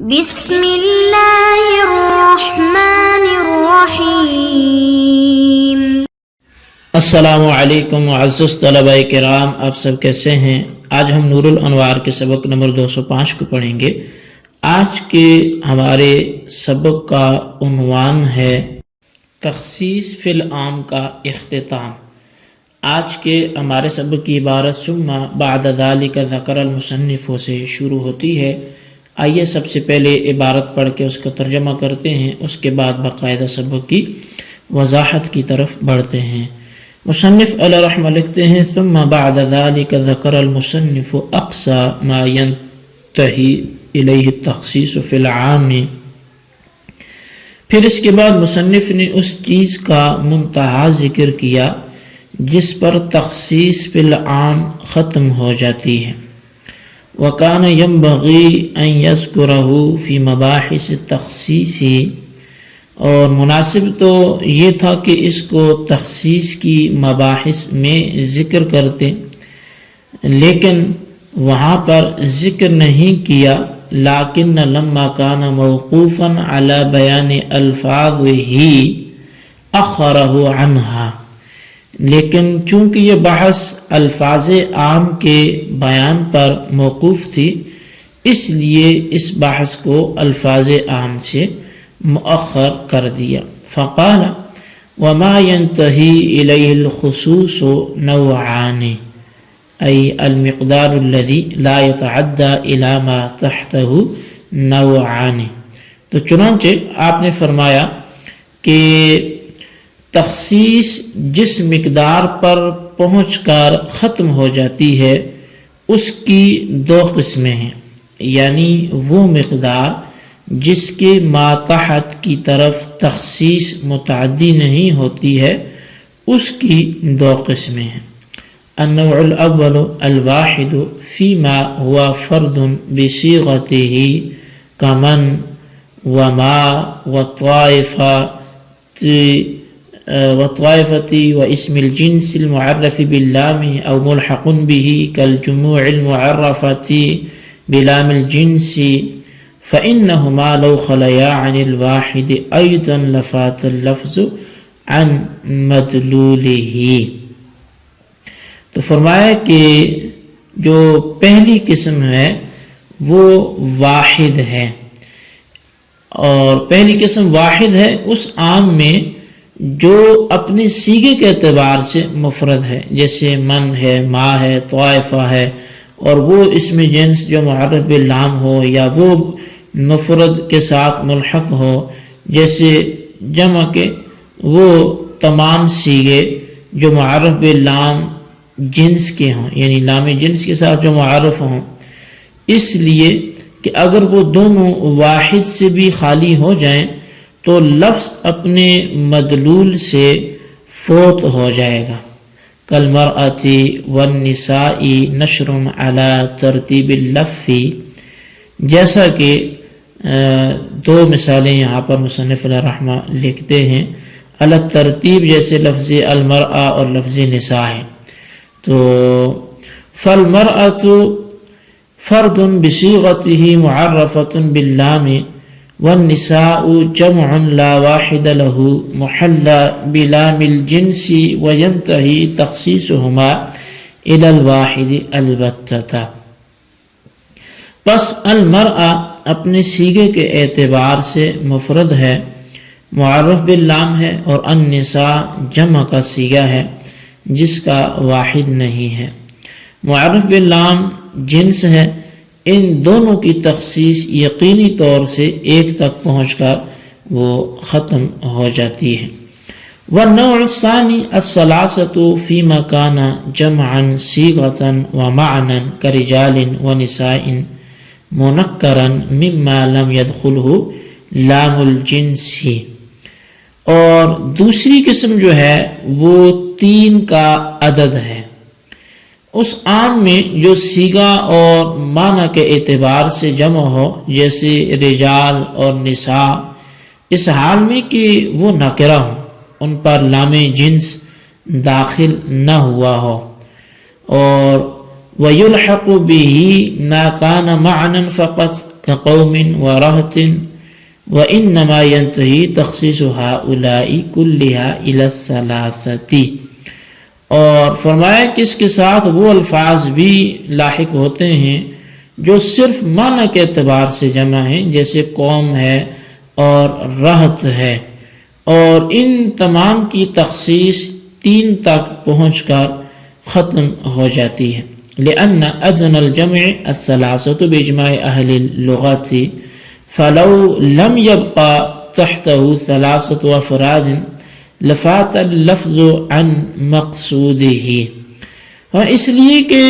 بسم اللہ الرحمن الرحیم۔ السلام علیکم معزز طلبہ کرام، آپ سب کیسے ہیں؟ آج ہم نور الانوار کے سبق نمبر 205 کو پڑھیں گے۔ آج کے ہمارے سبق کا عنوان ہے تخصیص فی العام کا اختتام۔ آج کے ہمارے سبق کی عبارت ثم بعد ذلک ذکر المصنف سے شروع ہوتی ہے۔ آئیے سب سے پہلے عبارت پڑھ کے اس کا ترجمہ کرتے ہیں، اس کے بعد باقاعدہ سبق کی وضاحت کی طرف بڑھتے ہیں۔ مصنف علیہ رحمہ لکھتے ہیں ثم بعد ذلك ذکر المصنف اقصى ما ينتہی الیہ التخصیص فی العام۔ پھر اس کے بعد مصنف نے اس چیز کا منتہا ذکر کیا جس پر تخصیص فی العام ختم ہو جاتی ہے۔ وَكَانَ يَنبَغِي أَن يَذْكُرَهُ فِي مَبَاحِثِ التَّخْصِيصِ، اور مناسب تو یہ تھا کہ اس کو تخصیص کی مباحث میں ذکر کرتے، لیکن وہاں پر ذکر نہیں کیا۔ لیکن لما كان موقوفا على بیان الفاظه اخرہ عنها، لیکن چونکہ یہ بحث الفاظ عام کے بیان پر موقوف تھی، اس لیے اس بحث کو الفاظ عام سے مؤخر کر دیا۔ فقال وما ينتہی الیہ الخصوص نوعان، ای المقدار الذي لا يتعدى الى ما تحته نوعان۔ تو چنانچہ آپ نے فرمایا کہ تخصیص جس مقدار پر پہنچ کر ختم ہو جاتی ہے اس کی دو قسمیں ہیں، یعنی وہ مقدار جس کے ماتحت کی طرف تخصیص متعدی نہیں ہوتی ہے، اس کی دو قسمیں ہیں۔ النوع الاول الواحد فيما هو فرد بصيغته كمن وما والطائفة واسم الجنس المعرف باللام أو ملحق به كالجموع المعرفة بلام الجنس، فإنهما لو خليا عن الواحد أيضا لفات اللفظ عن مدلوله۔ تو فرمایا کہ جو پہلی قسم ہے وہ واحد ہے، اور پہلی قسم واحد ہے اس عام میں جو اپنے صیغے کے اعتبار سے مفرد ہے، جیسے من ہے، ما ہے، طائفہ ہے، اور وہ اسم جنس جو معرف باللام ہو یا وہ مفرد کے ساتھ ملحق ہو، جیسے جمع کے وہ تمام صیغے جو معرف باللام جنس کے ہوں، یعنی لام جنس کے ساتھ جو معرف ہوں، اس لیے کہ اگر وہ دونوں واحد سے بھی خالی ہو جائیں تو لفظ اپنے مدلول سے فوت ہو جائے گا۔ کالمرأۃ والنساء نشر علی ترتیب اللفظ، جیسا کہ دو مثالیں یہاں پر مصنف علیہ رحمہ لکھتے ہیں، علی ترتیب جیسے لفظ المرأہ اور لفظ نساء ہے۔ تو فالمرأۃ فرد بصیغته معرفۃ باللام والنساء جمع لا واحد له محل بلام الجنس وينتهي تخصيصهما الى الواحد البتة۔ پس المرأة اپنے صیغے کے اعتبار سے مفرد ہے، معرف باللام ہے، اور النساء جمع کا صیغہ ہے جس کا واحد نہیں ہے، معرف باللام جنس ہے۔ ان دونوں کی تخصیص یقینی طور سے ایک تک پہنچ کر وہ ختم ہو جاتی ہے۔ والنوع الثانی الثلاثة فيما كان جمعا صيغة ومعنى كرجال ونساء منکرا مما لم يدخله لام الجنس، اور دوسری قسم جو ہے وہ 3 کا عدد ہے۔ اس عام میں جو صیغہ اور معنی کے اعتبار سے جمع ہو، جیسے رجال اور نساء، اس حال میں کہ وہ نکرہ ہوں، ان پر لام جنس داخل نہ ہوا ہو، اور وَيُلْحَقُ بِهِ مَا كَانَ مَعْنًا فَقَطْ، كقوم ورهط وإنما ينتهي تخصيص هؤلاء كلها إلى الثلاثة. اور فرمایا کہ اس کے ساتھ وہ الفاظ بھی لاحق ہوتے ہیں جو صرف معنی کے اعتبار سے جمع ہیں، جیسے قوم ہے اور رہط ہے، اور ان تمام کی تخصیص 3 تک پہنچ کر ختم ہو جاتی ہے. لأن أدنى الجمع الثلاثة بإجماع أهل اللغة فلو لم يبقى تحته 3 أفراد لفات اللفظ عن مقصوده. اور اس لیے کہ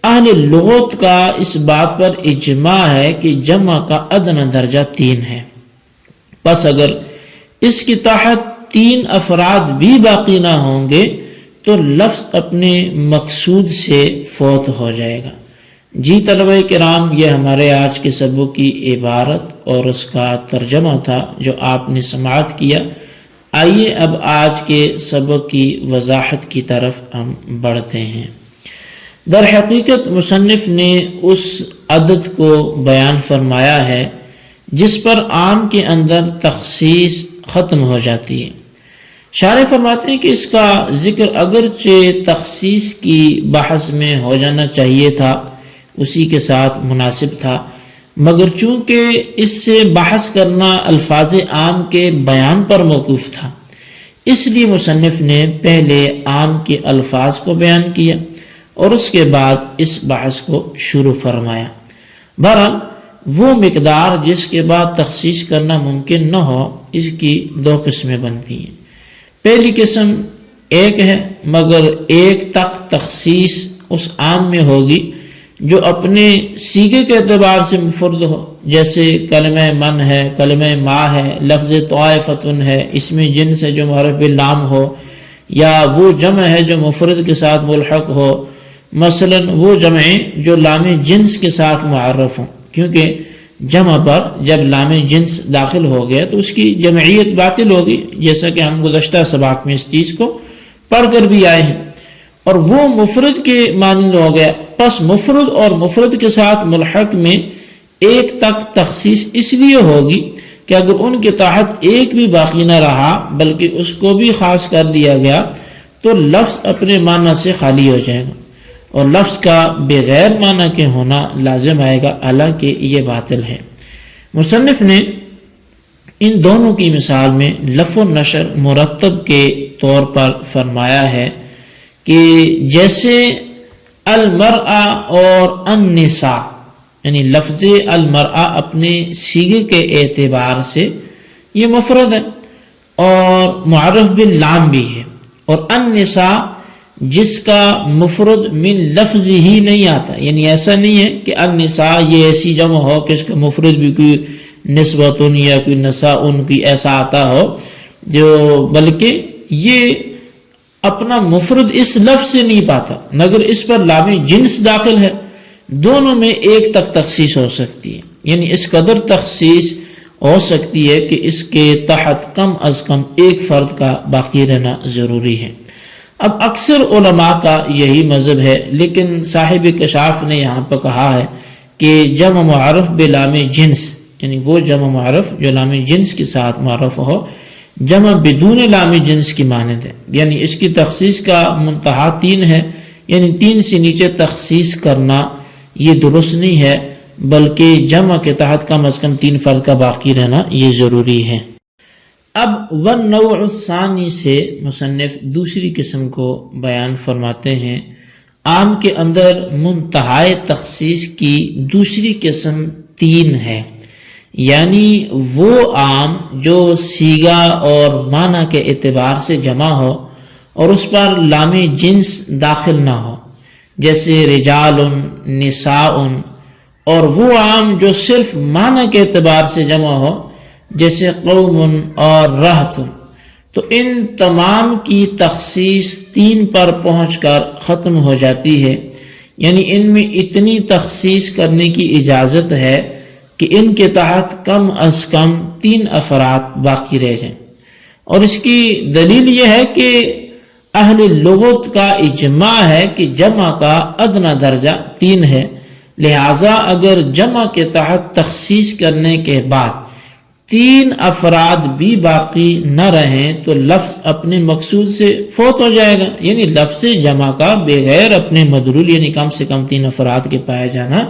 اہل لغت کا اس بات پر اجماع ہے کہ جمع کا ادنی درجہ 3 ہے، پس اگر اس کی تحت 3 افراد بھی باقی نہ ہوں گے تو لفظ اپنے مقصود سے فوت ہو جائے گا. جی طلبہ کرام، یہ ہمارے آج کے سبق کی عبارت اور اس کا ترجمہ تھا جو آپ نے سماعت کیا. آئیے اب آج کے سبق کی وضاحت کی طرف ہم بڑھتے ہیں. در حقیقت مصنف نے اس عدد کو بیان فرمایا ہے جس پر عام کے اندر تخصیص ختم ہو جاتی ہے. شارح فرماتے ہیں کہ اس کا ذکر اگرچہ تخصیص کی بحث میں ہو جانا چاہیے تھا، اسی کے ساتھ مناسب تھا، مگر چونکہ اس سے بحث کرنا الفاظ عام کے بیان پر موقوف تھا، اس لیے مصنف نے پہلے عام کے الفاظ کو بیان کیا اور اس کے بعد اس بحث کو شروع فرمایا. بہرحال وہ مقدار جس کے بعد تخصیص کرنا ممکن نہ ہو، اس کی 2 قسمیں بنتی ہیں. پہلی قسم 1 ہے، مگر 1 تک تخصیص اس عام میں ہوگی جو اپنے سیغے کے اعتبار سے مفرد ہو، جیسے کلمہ من ہے، کلمہ ما ہے، لفظ طائفتن ہے، اسم جنس ہے جو معرف باللام ہو، یا وہ جمع ہے جو مفرد کے ساتھ ملحق ہو، مثلا وہ جمعیں جو لام جنس کے ساتھ معرف ہوں، کیونکہ جمع پر جب لام جنس داخل ہو گیا تو اس کی جمعیت باطل ہوگی، جیسا کہ ہم گزشتہ سباق میں اس چیز کو پڑھ کر بھی آئے ہیں. اور وہ مفرد کے مانند ہو گیا، پس مفرد اور مفرد کے ساتھ ملحق میں 1 تک تخصیص اس لیے ہوگی کہ اگر ان کے تحت 1 بھی باقی نہ رہا بلکہ اس کو بھی خاص کر دیا گیا تو لفظ اپنے معنی سے خالی ہو جائے گا اور لفظ کا بغیر معنی کے ہونا لازم آئے گا، حالانکہ یہ باطل ہے. مصنف نے ان دونوں کی مثال میں لف و نشر مرتب کے طور پر فرمایا ہے کہ جیسے المرأة اور النساء، یعنی لفظ المرأة اپنے سیغے کے اعتبار سے یہ مفرد ہے اور معرف باللام بھی ہے، اور النساء جس کا مفرد من لفظ ہی نہیں آتا، یعنی ایسا نہیں ہے کہ النساء یہ ایسی جمع ہو کہ اس کا مفرد بھی کوئی نسبتن یا کوئی نساءن کی ایسا آتا ہو، جو بلکہ یہ اپنا مفرد اس لفظ سے نہیں پاتا مگر اس پر لام جنس داخل ہے. دونوں میں 1 تک تخصیص ہو سکتی ہے، یعنی اس قدر تخصیص ہو سکتی ہے کہ اس کے تحت کم از کم 1 فرد کا باقی رہنا ضروری ہے. اب اکثر علماء کا یہی مذہب ہے، لیکن صاحب کشاف نے یہاں پر کہا ہے کہ جمع معرف بلام جنس، یعنی وہ جمع معرف جو لام جنس کے ساتھ معرف ہو، جمع بدون لام جنس کی مانند ہے، یعنی اس کی تخصیص کا منتہا 3 ہے، یعنی 3 سے نیچے تخصیص کرنا یہ درست نہیں ہے، بلکہ جمع کے تحت کم از کم 3 فرد کا باقی رہنا یہ ضروری ہے. اب والنوع الثانی سے مصنف دوسری قسم کو بیان فرماتے ہیں. عام کے اندر منتہائے تخصیص کی دوسری قسم 3 ہے، یعنی وہ عام جو صیغہ اور معنی کے اعتبار سے جمع ہو اور اس پر لام جنس داخل نہ ہو، جیسے رجال، نساء، اور وہ عام جو صرف معنی کے اعتبار سے جمع ہو، جیسے قوم اور رہط. تو ان تمام کی تخصیص 3 پر پہنچ کر ختم ہو جاتی ہے، یعنی ان میں اتنی تخصیص کرنے کی اجازت ہے کہ ان کے تحت کم از کم 3 افراد باقی رہ جائیں. اور اس کی دلیل یہ ہے کہ اہل لغت کا اجماع ہے کہ جمع کا ادنی درجہ 3 ہے، لہٰذا اگر جمع کے تحت تخصیص کرنے کے بعد 3 افراد بھی باقی نہ رہیں تو لفظ اپنے مقصود سے فوت ہو جائے گا. یعنی لفظ جمع کا بغیر اپنے مدلول یعنی کم سے کم 3 افراد کے پایا جانا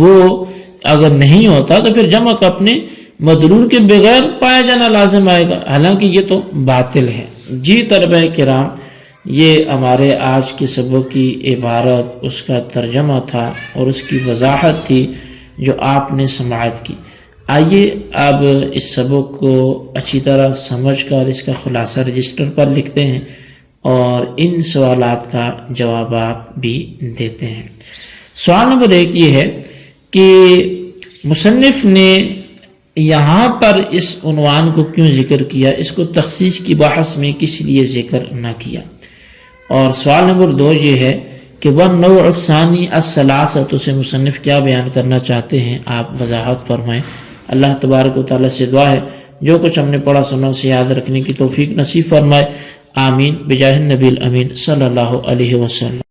وہ اگر نہیں ہوتا تو پھر جمع کا اپنے مدلول کے بغیر پایا جانا لازم آئے گا، حالانکہ یہ تو باطل ہے. جی طلبہ کرام، یہ ہمارے آج کے سبق کی عبارت، اس کا ترجمہ تھا اور اس کی وضاحت تھی جو آپ نے سماعت کی. آئیے اب اس سبق کو اچھی طرح سمجھ کر اس کا خلاصہ رجسٹر پر لکھتے ہیں اور ان سوالات کا جوابات بھی دیتے ہیں. سوال نمبر 1 یہ ہے کہ مصنف نے یہاں پر اس عنوان کو کیوں ذکر کیا، اس کو تخصیص کی بحث میں کس لیے ذکر نہ کیا. اور سوال نمبر 2 یہ ہے کہ والنوع الثانی الثلاثۃ سے مصنف کیا بیان کرنا چاہتے ہیں، آپ وضاحت فرمائیں. اللہ تبارک و تعالیٰ سے دعا ہے جو کچھ ہم نے پڑھا سنا اسے یاد رکھنے کی توفیق نصیب فرمائے. آمین بجاہ النبی الامین صلی اللہ علیہ وسلم.